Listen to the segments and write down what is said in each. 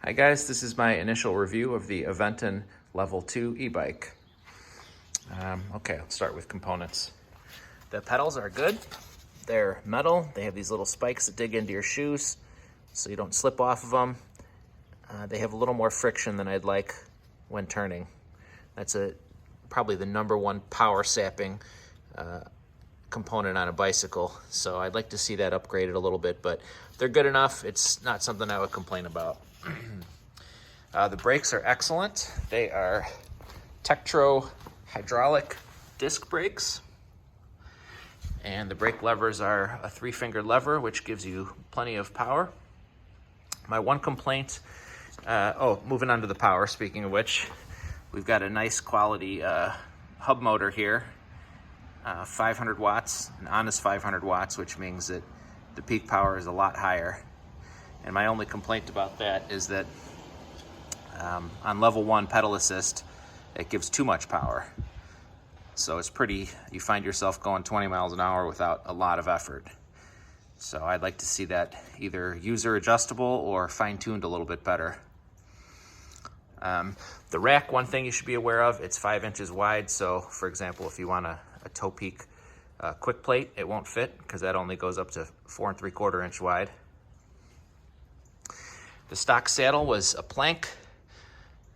Hi guys, this is my initial review of the Aventon Level.2 e-bike. Okay, let's start with components. The pedals are good. They're metal. They have these little spikes that dig into your shoes so you don't slip off of them. They have a little more friction than I'd like when turning. That's probably the number one power sapping component on a bicycle, so I'd like to see that upgraded a little bit, but they're good enough. It's not something I would complain about. The brakes are excellent. They are Tektro hydraulic disc brakes, and the brake levers are a 3-finger lever, which gives you plenty of power. My one complaint, moving on to the power, speaking of which, we've got a nice quality hub motor here, 500 watts, an honest 500 watts, which means that the peak power is a lot higher. And my only complaint about that is that on level 1 pedal assist, it gives too much power. So it's you find yourself going 20 miles an hour without a lot of effort. So I'd like to see that either user adjustable or fine-tuned a little bit better. The rack, one thing you should be aware of, it's 5 inches wide. So for example, if you want a toe peak quick plate, it won't fit because that only goes up to 4 3/4 inch wide. The stock saddle was a plank.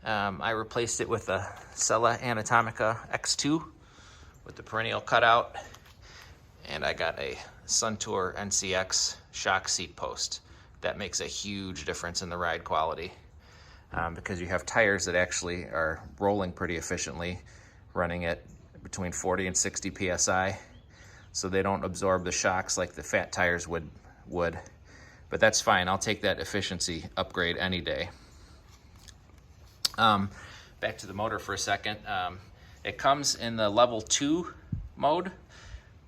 I replaced it with a Sella Anatomica X2 with the perennial cutout, and I got a Suntour NCX shock seat post. That makes a huge difference in the ride quality because you have tires that actually are rolling pretty efficiently, running at between 40 and 60 PSI, so they don't absorb the shocks like the fat tires would. But that's fine. I'll take that efficiency upgrade any day. Back to the motor for a second. It comes in the level 2 mode,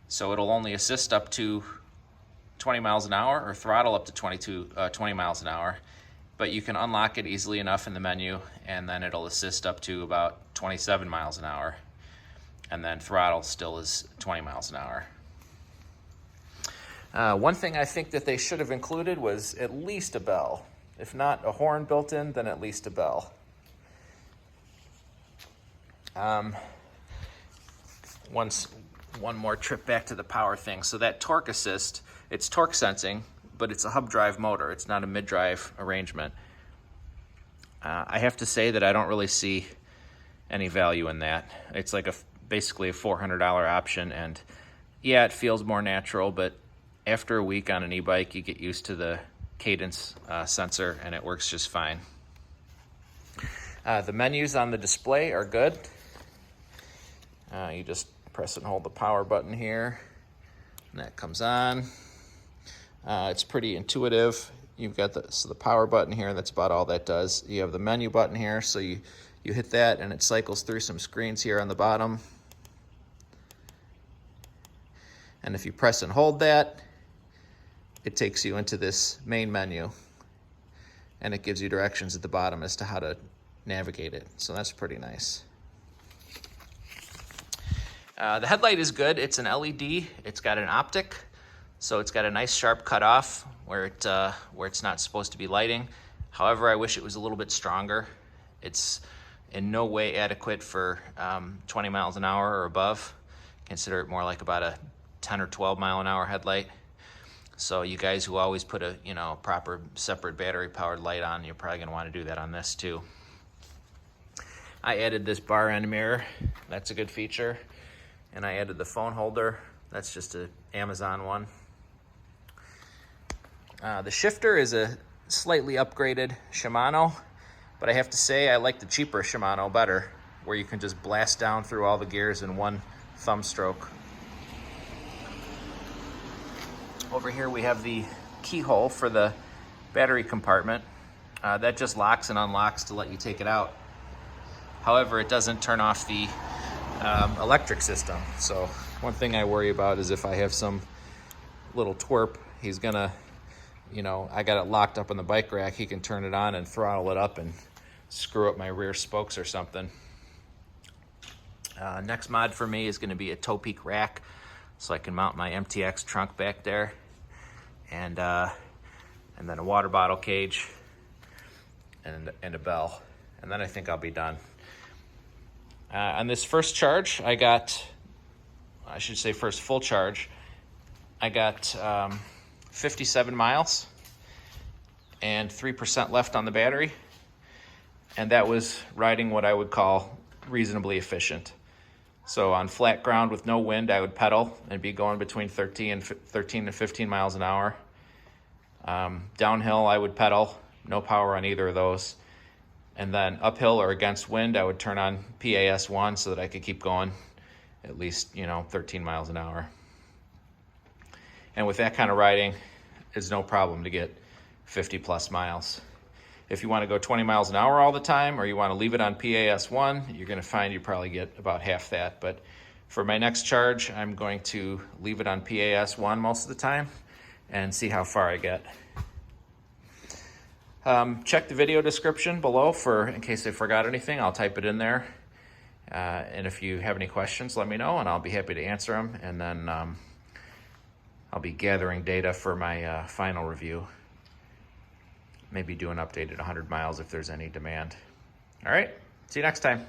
so it'll only assist up to 20 miles an hour or throttle up to 20 miles an hour. But you can unlock it easily enough in the menu, and then it'll assist up to about 27 miles an hour. And then throttle still is 20 miles an hour. One thing I think that they should have included was at least a bell. If not a horn built in, then at least a bell. One more trip back to the power thing. So that torque assist, it's torque sensing, but it's a hub drive motor. It's not a mid-drive arrangement. I have to say that I don't really see any value in that. It's like basically a $400 option, and yeah, it feels more natural, but after a week on an e-bike, you get used to the cadence sensor, and it works just fine. The menus on the display are good. You just press and hold the power button here, and that comes on. It's pretty intuitive. You've got the power button here, and that's about all that does. You have the menu button here, so you hit that, and it cycles through some screens here on the bottom. And if you press and hold that, it takes you into this main menu, and it gives you directions at the bottom as to how to navigate it. So that's pretty nice. The headlight is good. It's an LED. It's got an optic, so it's got a nice sharp cutoff where it's not supposed to be lighting. However, I wish it was a little bit stronger. It's in no way adequate for 20 miles an hour or above. Consider it more like about a 10 or 12 mile an hour headlight. So you guys who always put a proper separate battery powered light on, you're probably going to want to do that on this too. I added this bar end mirror. That's a good feature. And I added the phone holder. That's just an Amazon one. The shifter is a slightly upgraded Shimano, but I have to say I like the cheaper Shimano better, where you can just blast down through all the gears in one thumb stroke. Over here we have the keyhole for the battery compartment. That just locks and unlocks to let you take it out. However, it doesn't turn off the electric system. So one thing I worry about is if I have some little twerp, he's gonna, I got it locked up in the bike rack, he can turn it on and throttle it up and screw up my rear spokes or something. Next mod for me is gonna be a toe peak rack, so I can mount my MTX trunk back there, and then a water bottle cage, and a bell. And then I think I'll be done. On this first charge, first full charge, I got 57 miles and 3% left on the battery. And that was riding what I would call reasonably efficient. So on flat ground with no wind, I would pedal and be going between 13 and 15 miles an hour. Downhill, I would pedal, no power on either of those. And then uphill or against wind, I would turn on PAS1 so that I could keep going at least, 13 miles an hour. And with that kind of riding, it's no problem to get 50 plus miles. If you want to go 20 miles an hour all the time, or you want to leave it on PAS1, you're going to find you probably get about half that. But for my next charge, I'm going to leave it on PAS1 most of the time and see how far I get. Check the video description below in case I forgot anything. I'll type it in there. And if you have any questions, let me know, and I'll be happy to answer them. And then I'll be gathering data for my final review. Maybe do an update at 100 miles if there's any demand. All right, see you next time.